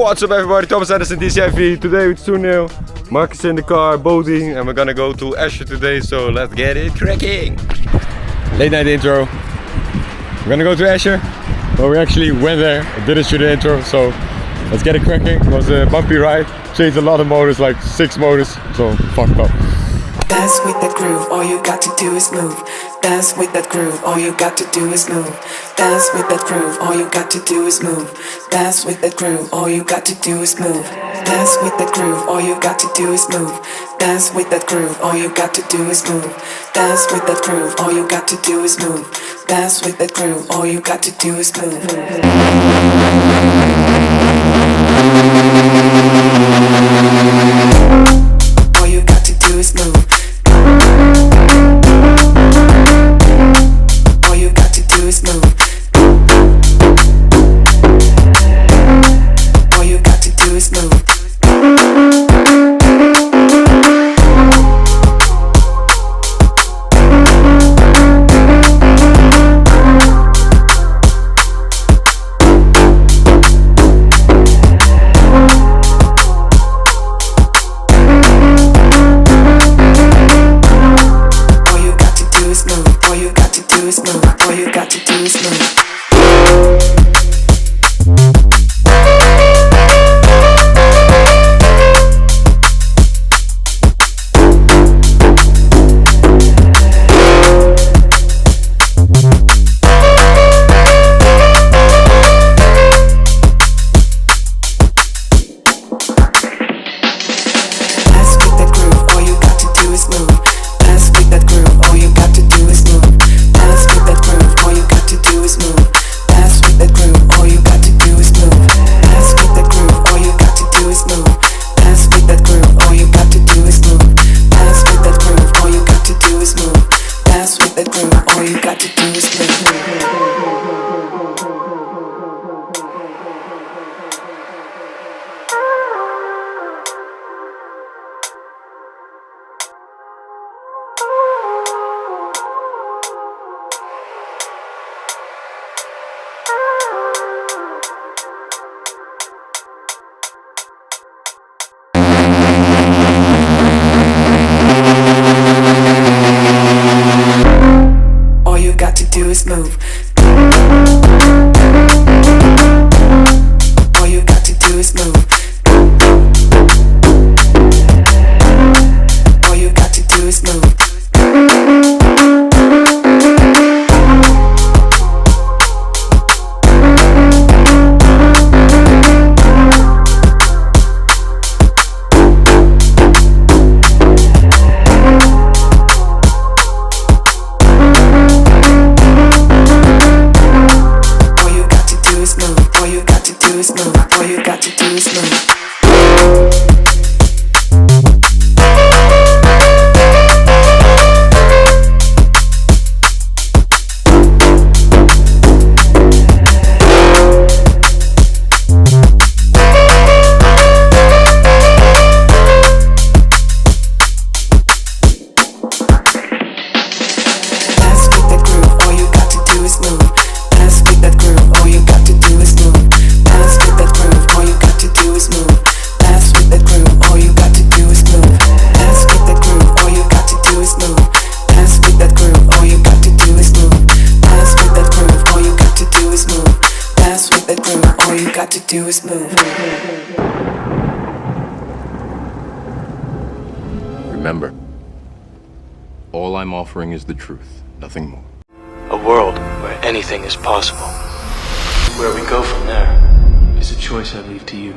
What's up everybody, Thomas Anderson, DCIV. Today with Sunil, Marcus in the car, boating, and we're gonna go to Escher today, so let's get it cracking. Late night intro. We're gonna go to Escher. Well, we actually went there, didn't shoot the intro, so let's get it cracking. It was a bumpy ride, changed a lot of motors, like 6 motors, so fucked up. Dance with that groove, all you got to do is move. Dance with that groove, all you got to do is move. Dance with that groove, all you got to do is move. Dance with that groove, all you got to do is move. Dance with that groove, all you got to do is move. Dance with that groove, all you got to do is move. Dance with that groove, all you got to do is move. Dance with that groove, all you got to do is move. All you got to do is move. All you got to do is move. All you got to do is move. Move. All you got to do is move. All you got to do is move. Do is move. Remember, all I'm offering is the truth, nothing more. A world where anything is possible. Where we go from there is a choice I leave to you.